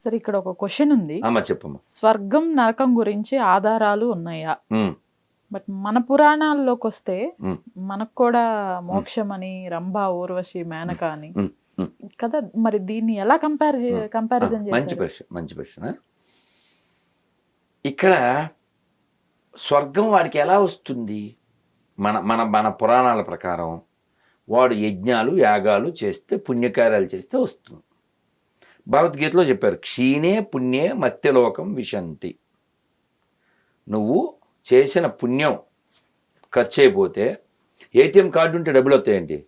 సరే ఇక్కడ ఒక క్వశ్చన్ ఉంది. అమ్మ చెప్పమ్మా. స్వర్గం నరకం గురించి ఆధారాలు ఉన్నాయా? బట్ మన పురాణాల్లోకి వస్తే మనకు కూడా మోక్షం అని, రంభ, ఊర్వశి, మేనక అని కదా. మరి దీన్ని ఎలా కంపారిజన్ మంచి ప్రశ్న. ఇక్కడ స్వర్గం వాడికి ఎలా వస్తుంది? మన మన మన పురాణాల ప్రకారం వాడు యజ్ఞాలు యాగాలు చేస్తే, పుణ్యకార్యాలు చేస్తే వస్తుంది. భగవద్గీతలో చెప్పారు, క్షీణే పుణ్యే మత్స్యలోకం విశంతి. నువ్వు చేసిన పుణ్యం ఖర్చు అయిపోతే, ఏటీఎం కార్డు ఉంటే డబ్బులు వస్తాయండి,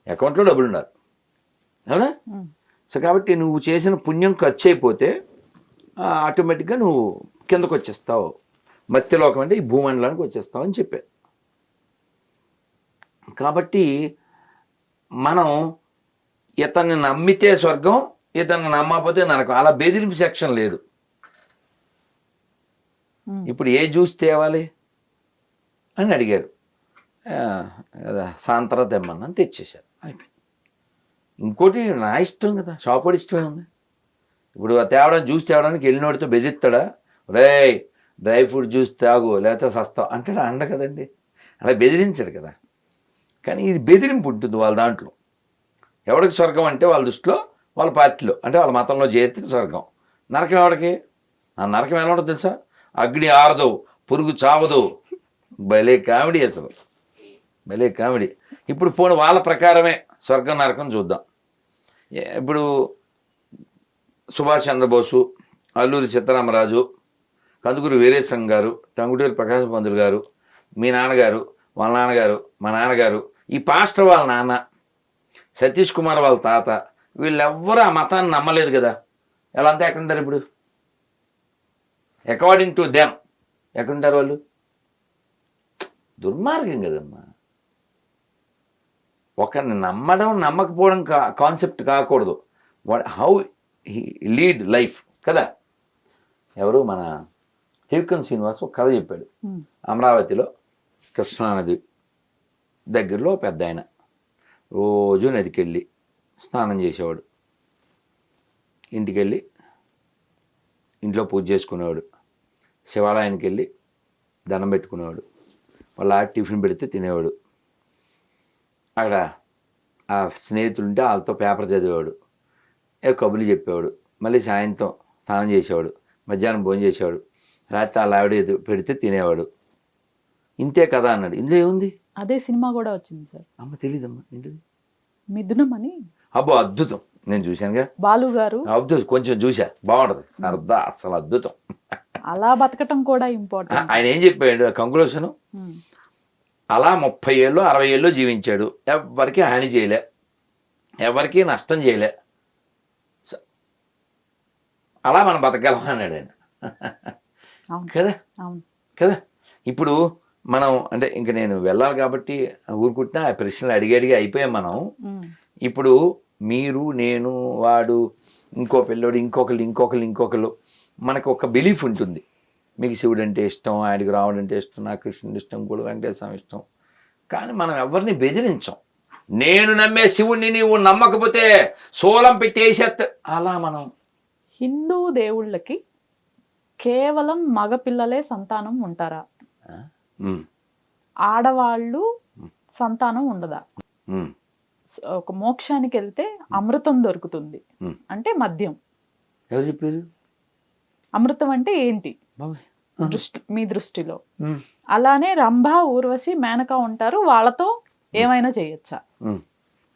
అకౌంట్లో డబ్బులు ఉన్నారు, అవునా? సో కాబట్టి నువ్వు చేసిన పుణ్యం ఖర్చు అయిపోతే ఆటోమేటిక్గా నువ్వు కిందకు వచ్చేస్తావు, మత్స్యలోకం అంటే ఈ భూమండలానికి వచ్చేస్తావు అని చెప్పారు. కాబట్టి మనం ఇతన్ని నమ్మితే స్వర్గం, ఇతన్ని నమ్మకపోతే నరకం, అలా బెదిరింపు సెక్షన్ లేదు. ఇప్పుడు ఏ జ్యూస్ తేవాలి అని అడిగారు, సాంతరా తెమ్మని తెచ్చేశారు, అయిపోయింది. ఇంకోటి నా ఇష్టం కదా, షాపోడి ఇష్టమే ఉంది. ఇప్పుడు జ్యూస్ తేవడానికి వెళ్ళినోడితో బెదిరిస్తాడా, రే డ్రై ఫ్రూట్ జ్యూస్ తాగు లేకపోతే సస్తావు అంటాడు? అండ కదండి, అలా బెదిరించరు కదా. కానీ ఇది బెదిరింపు ఉంటుంది వాళ్ళ దాంట్లో. ఎవరికి స్వర్గం అంటే వాళ్ళ దృష్టిలో, వాళ్ళ పార్టీలో అంటే వాళ్ళ మతంలో చేరితే స్వర్గం. నరకం ఎవరికి? ఆ నరకం ఎలా ఉంటుంది తెలుసా? అగ్ని ఆరదు, పురుగు చావదు. భలే కామెడీ, అసలు భలే కామెడీ. ఇప్పుడు పోనీ వాళ్ళ ప్రకారమే స్వర్గం నరకం చూద్దాం. ఇప్పుడు సుభాష్ చంద్రబోసు, అల్లూరి సీతారామరాజు, కందుకూరి వీరేశం గారు, టంగుటూరి ప్రకాశ పంతులు గారు, మీ నాన్నగారు, వాళ్ళ నాన్నగారు, మా నాన్నగారు, ఈ పాస్టర్ వాళ్ళ నాన్న, సతీష్ కుమార్ వాళ్ళ తాత, వీళ్ళెవ్వరూ ఆ మతాన్ని నమ్మలేదు కదా. ఎలా అంతా ఎక్కడుంటారు ఇప్పుడు? అకార్డింగ్ టు దెమ్ ఎక్కడుంటారు వాళ్ళు? దుర్మార్గం కదమ్మా. ఒకరిని నమ్మడం నమ్మకపోవడం కాన్సెప్ట్ కాకూడదు. హౌ హీ లీడ్ లైఫ్ కదా. ఎవరు మన తిరుక్కన్ శ్రీనివాస్ ఒక కథ చెప్పాడు. అమరావతిలో కృష్ణానది దగ్గరలో పెద్ద ఆయన రోజు నదికి వెళ్ళి స్నానం చేసేవాడు, ఇంటికి వెళ్ళి ఇంట్లో పూజ చేసుకునేవాడు, శివాలయానికి వెళ్ళి దండం పెట్టుకునేవాడు, వాళ్ళ టిఫిన్ పెడితే తినేవాడు, అక్కడ ఆ స్నేహితులుంటే వాళ్ళతో పేపర్ చదివేవాడు, కబుర్లు చెప్పేవాడు, మళ్ళీ సాయంత్రం స్నానం చేసేవాడు, మధ్యాహ్నం భోజనం చేసేవాడు, రాత్రి వాళ్ళ ఆవిడ పెడితే తినేవాడు. ఇంతే కదా అన్నాడు. ఇందులో ఏముంది? అదే సినిమా కూడా వచ్చింది సార్. అమ్మ తెలీదమ్మా ఏంటిది? మిథునం అని. అబ్బో అద్భుతం, నేను చూశానుగా, బాలు గారు. అద్భుతం, కొంచెం చూసా, బాగుంటది, సరదా, అసలు అద్భుతం. అలా బతకటం కూడా ఇంపార్టెంట్. ఆయన ఏం చెప్పాడు కంక్లూషన్? అలా 30 ఏళ్ళు 60 ఏళ్ళు జీవించాడు, ఎవరికి హాని చేయలే, ఎవరికి నష్టం చేయలే, అలా మనం బతకగలం అన్నాడు ఆయన కదా కదా. ఇప్పుడు మనం అంటే ఇంక నేను వెళ్ళాలి కాబట్టి ఊరుకుంటున్నా, ఆ ప్రశ్నలు అడిగి అయిపోయాం మనం. ఇప్పుడు మీరు, నేను, వాడు, ఇంకో పిల్లోడు, ఇంకొకళ్ళు మనకు ఒక బిలీఫ్ ఉంటుంది. మీకు శివుడు అంటే ఇష్టం, ఆయనకి రాముడు అంటే ఇష్టం, నాకు కృష్ణుడు ఇష్టం, గుడు వెంకటేశ్వరం ఇష్టం. కానీ మనం ఎవరిని బెదిరించాం. నేను నమ్మే శివుడిని నీవు నమ్మకపోతే సోలం పెట్టేసేస్త, అలా మనం. హిందూ దేవుళ్ళకి కేవలం మగపిల్లలే సంతానం ఉంటారా? ఆడవాళ్ళు సంతానం ఉండదా? ఒక మోక్షానికి వెళ్తే అమృతం దొరుకుతుంది అంటే మద్యం. ఎవరు చెప్పారు? అమృతం అంటే ఏంటి మీ దృష్టిలో? అలానే రంభ, ఊర్వశి, మేనక ఉంటారు, వాళ్ళతో ఏమైనా చేయొచ్చా?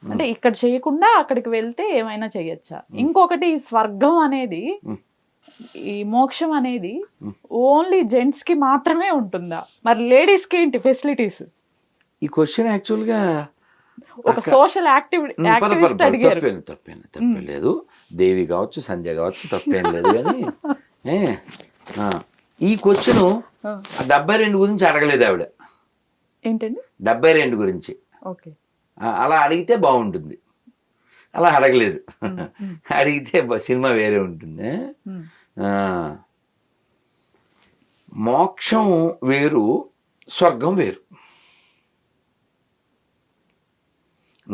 అంటే ఇక్కడ చేయకుండా అక్కడికి వెళ్తే ఏమైనా చేయొచ్చా? ఇంకొకటి, స్వర్గం అనేది, ఈ మోక్షం అనేది ఓన్లీ జెంట్స్ కి మాత్రమే ఉంటుందా? మరి లేడీస్ కి ఏంటి ఫెసిలిటీస్? ఈ క్వశ్చన్ యాక్చువల్గా ఒక సోషల్ యాక్టివిస్ట్ అడిగారు. తప్పేం లేదు, దేవి కావచ్చు, సంధ్య కావచ్చు, తప్పేం లేదు. కానీ ఈ క్వశ్చన్ 72 గురించి అడగలేదు ఆవిడ. ఏంటండి? 72 గురించి. ఓకే, అలా అడిగితే బాగుంటుంది, అలా అడగలేదు. అడిగితే సినిమా వేరే ఉంటుంది. మోక్షం వేరు, స్వర్గం వేరు.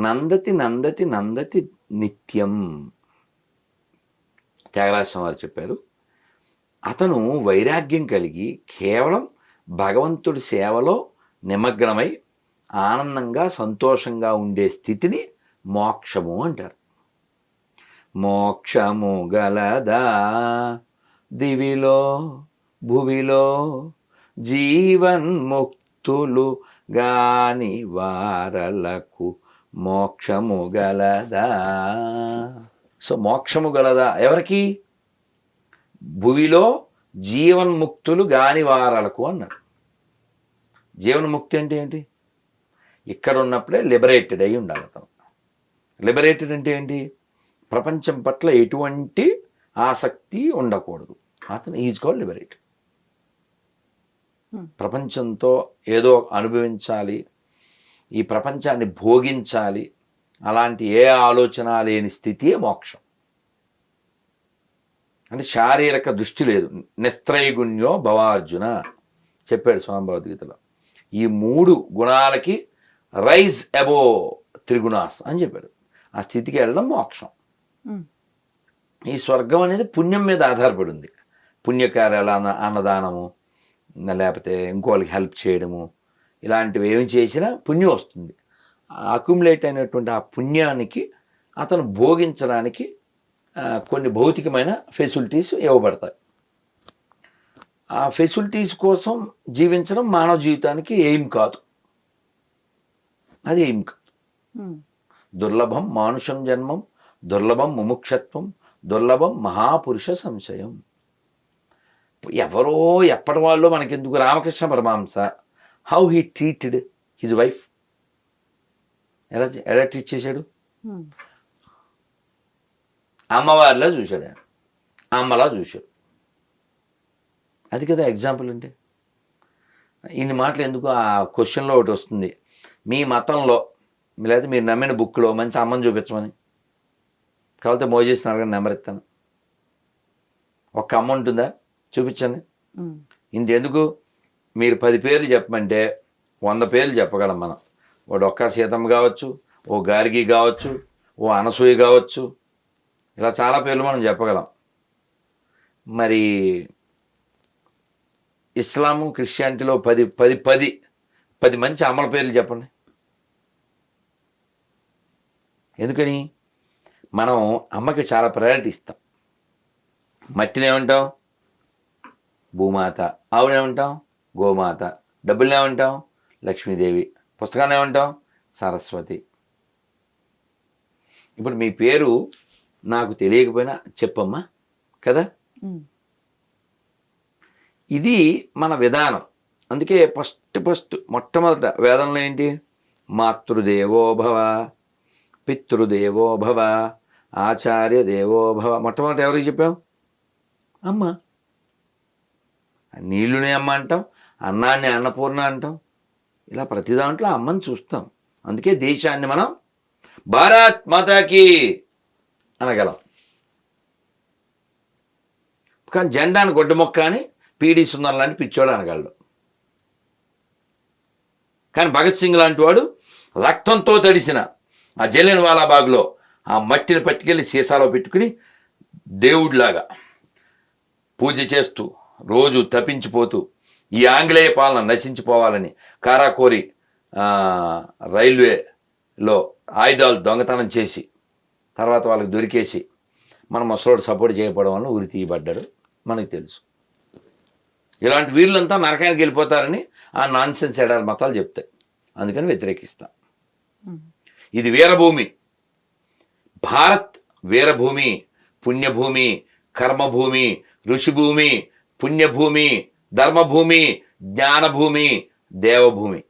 నందతి నందతి నందతి నిత్యం. త్యాగరాజస్వామి వారు చెప్పారు. అతను వైరాగ్యం కలిగి కేవలం భగవంతుడి సేవలో నిమగ్నమై ఆనందంగా సంతోషంగా ఉండే స్థితిని మోక్షము అంటారు. మోక్షము గలదా దివిలో భువిలో జీవన్ముక్తులు గాని వారలకు మోక్షము గలదా. సో మోక్షము గలదా ఎవరికి? భువిలో జీవన్ముక్తులు గాని వారలకు అన్నారు. జీవన్ముక్తి అంటే ఏంటి? ఇక్కడ ఉన్నప్పుడే లిబరేటెడ్ అయి ఉండాలి అతను. లిబరేటెడ్ అంటే ఏంటి? ప్రపంచం పట్ల ఎటువంటి ఆసక్తి ఉండకూడదు. అతను ఈజ్ కాల్డ్ లిబరేటెడ్. ప్రపంచంతో ఏదో అనుభవించాలి, ఈ ప్రపంచాన్ని భోగించాలి, అలాంటి ఏ ఆలోచన లేని స్థితియే మోక్షం. అంటే శారీరక దృష్టి లేదు. నిస్త్రైగుణ్యో భవార్జున చెప్పాడు స్వామి భగవద్గీతలో. ఈ 3 గుణాలకి రైజ్ అబో త్రిగుణాస్ అని చెప్పాడు. ఆ స్థితికి వెళ్ళడం మోక్షం. ఈ స్వర్గం అనేది పుణ్యం మీద ఆధారపడి ఉంది. పుణ్యకార్యాలు, అన్నదానము, లేకపోతే ఇంకోళ్ళకి హెల్ప్ చేయడము, ఇలాంటివి ఏమి చేసినా పుణ్యం వస్తుంది. అక్యుములేట్ అయినటువంటి ఆ పుణ్యానికి అతను భోగించడానికి కొన్ని భౌతికమైన ఫెసిలిటీస్ ఇవ్వబడతాయి. ఆ ఫెసిలిటీస్ కోసం జీవించడం మానవ జీవితానికి ఎయిమ్ కాదు. అది ఎయిమ్ కాదు. దుర్లభం మానుషం జన్మం, దుర్లభం ముముక్షత్వం, దుర్లభం మహాపురుష సంశయం. ఎవరో ఎప్పటి వాళ్ళు మనకెందుకు? Ramakrishna Paramahamsa how he treated his wife. ఎలా ట్రీట్ చేశాడు? అమ్మవారిలా చూశాడు ఆయన, అమ్మలా చూశాడు. అది కదా ఎగ్జాంపుల్ అంటే. ఇన్ని మాటలు ఎందుకు? ఆ క్వశ్చన్లో ఒకటి వస్తుంది, మీ మతంలో లేదా మీరు నమ్మిన బుక్లో మంచి అమ్మని చూపించమని. కాకపోతే మోజేసి అడగని నెంబర్ ఇస్తాను. ఒక్క అమ్మ ఉంటుందా? చూపించండి. ఇంతెందుకు, మీరు 10 పేర్లు చెప్పమంటే 100 పేర్లు చెప్పగలం మనం. ఓ డొక్కా సీతమ్మ కావచ్చు, ఓ గార్గి కావచ్చు, ఓ అనసూయ కావచ్చు, ఇలా చాలా పేర్లు మనం చెప్పగలం. మరి ఇస్లాము క్రిస్టియానిటీలో 10 మంచి అమ్మల పేర్లు చెప్పండి. ఎందుకని? మనం అమ్మకి చాలా ప్రయారిటీ ఇస్తాం. మట్టినేమంటాం? భూమాత. ఆవునేమంటాం? గోమాత. డబ్బులనేమంటాం? లక్ష్మీదేవి. పుస్తకాన్ని ఏమంటాం? సరస్వతి. ఇప్పుడు మీ పేరు నాకు తెలియకపోయినా చెప్పమ్మా కదా. ఇది మన విధానం. అందుకే మొట్టమొదట వేదంలో ఏంటి? మాతృదేవో భవ, పితృదేవో భవ, ఆచార్య దేవో భవ. మొట్టమొదటి ఎవరికి చెప్పాం? అమ్మ. నీళ్ళునే అమ్మ అంటాం, అన్నాన్ని అన్నపూర్ణ అంటాం. ఇలా ప్రతి దాంట్లో అమ్మని చూస్తాం. అందుకే దేశాన్ని మనం భారత్ మాతాకి అనగలం. కానీ జెండాను గొడ్డ మొక్క అని పీడి సుందర్ లాంటి పిచ్చోడు అనగలడు. కానీ భగత్ సింగ్ లాంటి వాడు రక్తంతో తడిసిన ఆ జలియన్ వాలాబాగ్లో ఆ మట్టిని పట్టుకెళ్ళి సీసాలో పెట్టుకుని దేవుడిలాగా పూజ చేస్తూ రోజు తప్పించిపోతూ ఈ ఆంగ్లేయ పాలన నశించిపోవాలని కారాకోరి రైల్వేలో ఆయుధాలు దొంగతనం చేసి తర్వాత వాళ్ళకి దొరికేసి మన ముసలోడు సపోర్ట్ చేయకపోవడం వల్ల ఉరి తీయబడ్డాడు. మనకు తెలుసు. ఇలాంటి వీళ్ళంతా నరకానికి వెళ్ళిపోతారని ఆ నాన్సెన్స్ ఎడారి మతాలు చెప్తాయి. అందుకని వ్యతిరేకిస్తాం. ఇది వీరభూమి. భారత్ వీరభూమి, పుణ్యభూమి, కర్మభూమి, ఋషిభూమి, పుణ్యభూమి, ధర్మభూమి, జ్ఞానభూమి, దేవభూమి.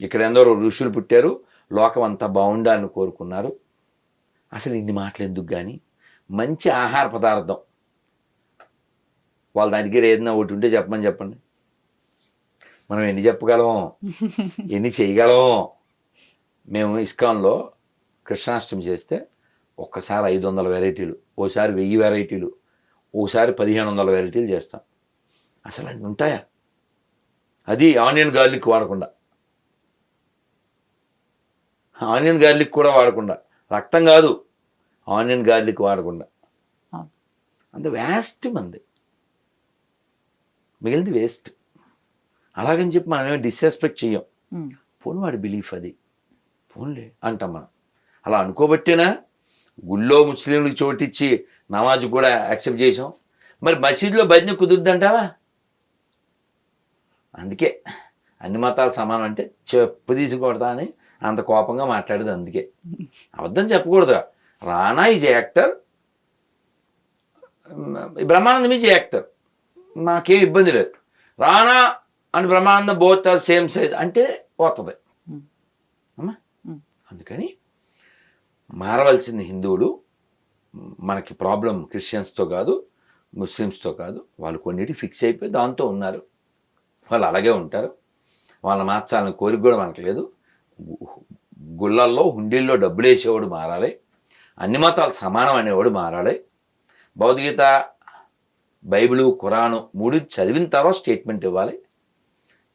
ఇక్కడ ఎందరో ఋషులు పుట్టారు, లోకం అంతా బాగుండాలని కోరుకున్నారు. అసలు ఇన్ని మాటలు ఎందుకు? కానీ మంచి ఆహార పదార్థం వాళ్ళ దగ్గర ఏదైనా ఒకటి ఉంటే చెప్పండి. మనం ఎన్ని చెప్పగలమో, ఎన్ని చేయగలమో. మేము ఇస్కాన్లో కృష్ణాష్టమి చేస్తే ఒక్కసారి 500 వెరైటీలు, ఓసారి 1000 వెరైటీలు, ఓసారి 1500 వెరైటీలు చేస్తాం. అసలు అన్నీ ఉంటాయా? అది ఆనియన్ గార్లిక్ వాడకుండా, ఆనియన్ గార్లిక్ కూడా వాడకుండా, రక్తం కాదు ఆనియన్ గార్లిక్ వాడకుండా. అంత వేస్ట్ మంది, మిగిలింది వేస్ట్. అలాగని చెప్పి మనం ఏమో డిస్రెస్పెక్ట్ చెయ్యం. పోనీ వాడి బిలీఫ్ అది, పోన్లే అంటాం మనం. అలా అనుకోబట్టేనా గుళ్ళో ముస్లింలకు చోటిచ్చి నమాజ్ కూడా యాక్సెప్ట్ చేసాం. మరి మసీదులో భజన కుదురుద్దంటావా? అందుకే అన్ని మతాలు సమానం అంటే చెప్పు తీసుకొడతా అని అంత కోపంగా మాట్లాడేది. అందుకే అబద్ధం చెప్పకూడదు. Rana is actor, Brahmanandam is actor, మాకేం ఇబ్బంది లేదు. Rana and Brahmanandam both are same size అంటే పోతుంది అమ్మా. అందుకని మారవలసింది హిందువులు. మనకి ప్రాబ్లం క్రిస్టియన్స్తో కాదు, ముస్లిమ్స్తో కాదు. వాళ్ళు కొన్నిటి ఫిక్స్ అయిపోయి దాంతో ఉన్నారు, వాళ్ళు అలాగే ఉంటారు. వాళ్ళని మార్చాలని కోరిక కూడా మనకు లేదు. గుళ్ళల్లో హుండీల్లో డబ్బులు వేసేవాడు మారాలి, అన్ని మతాలు సమానం అనేవాడు మారాలి. భగవద్గీత, బైబిలు, ఖురాను 3 చదివిన తర్వాత స్టేట్మెంట్ ఇవ్వాలి.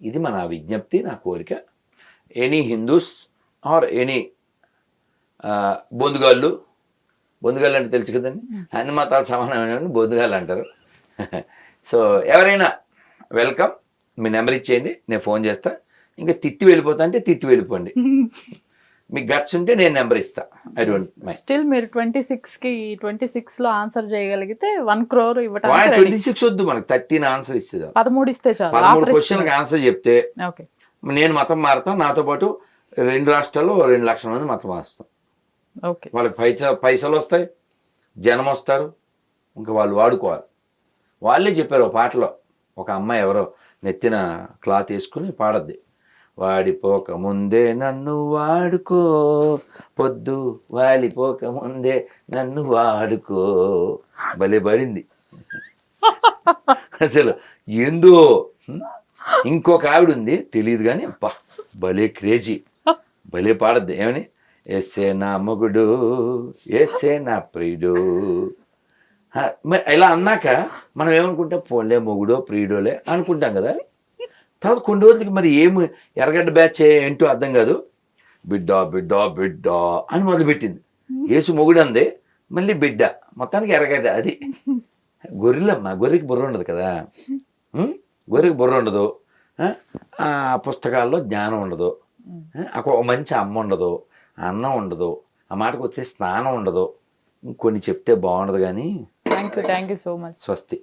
ఇది మన విజ్ఞప్తి, నా కోరిక. ఎనీ హిందూస్ ఆర్ ఎనీ బొందుగాళ్ళు అంటే తెలుసు కదండి, అన్ని మతాలు సమానమైన బొందుగాళ్ళు అంటారు. సో ఎవరైనా వెల్కమ్. మీ నెంబర్ ఇచ్చేయండి, నేను ఫోన్ చేస్తా. ఇంకా తిట్టి వెళ్ళిపోతా అంటే తిట్టి వెళ్ళిపోండి. మీకు గట్స్ ఉంటే నేను నెంబర్ ఇస్తా. I don't mind. స్టిల్ మీరు 26 లో ఆన్సర్ చేయగలిగితే 1 crore ఇవ్వడానికి 26 వద్దు, మనకు 13 ఆన్సర్ ఇస్తే 13 ఇస్తే చాలు. 13 క్వశ్చన్కి ఆన్సర్ చెప్తే ఓకే, నేను మతం మారుతాం. నాతో పాటు 2 రాష్ట్రాల్లో 2 లక్షల మంది మతం మారుస్తాం. ఓకే, వాళ్ళకి పైసలు వస్తాయి, జనం వస్తారు, ఇంకా వాళ్ళు వాడుకోవాలి. వాళ్ళే చెప్పారు ఒక పాటలో, ఒక అమ్మాయి ఎవరో నెత్తిన క్లాత్ వేసుకుని పాడద్ది. వాడిపోక ముందే నన్ను వాడుకో, పొద్దు వాలిపోక ముందే నన్ను వాడుకో. భలే పడింది అసలు. ఏందో ఇంకొక ఆవిడ ఉంది తెలియదు కానీ అబ్బా భలే క్రేజీ, భలే పాడద్ది. ఏమని? ఎస్సే నా మొగుడు, ఎస్సే నా ప్రియుడు. మరి ఇలా అన్నాక మనం ఏమనుకుంటాం? పోన్లే మొగుడో ప్రియుడోలే అనుకుంటాం కదా. తర్వాత కొన్ని రోజులకి మరి ఏమి ఎర్రగడ్డ బ్యాచ్ ఏంటో అర్థం కాదు. బిడ్డ బిడ్డ బిడ్డ అని మొదలుపెట్టింది. యేసు మొగుడు అంది, మళ్ళీ బిడ్డ, మొత్తానికి ఎర్రగడ్డ. అది గొర్రెలమ్మ, గొర్రెకి బుర్ర ఉండదు కదా, గొర్రెకి బుర్ర ఉండదు. ఆ పుస్తకాల్లో జ్ఞానం ఉండదు, ఒక మంచి అమ్మ ఉండదు, అన్నం ఉండదు, ఆ మాటకు వస్తే స్నానం ఉండదు. కొన్ని చెప్తే బాగుండదు కానీ. Thank you so much. స్వస్తి.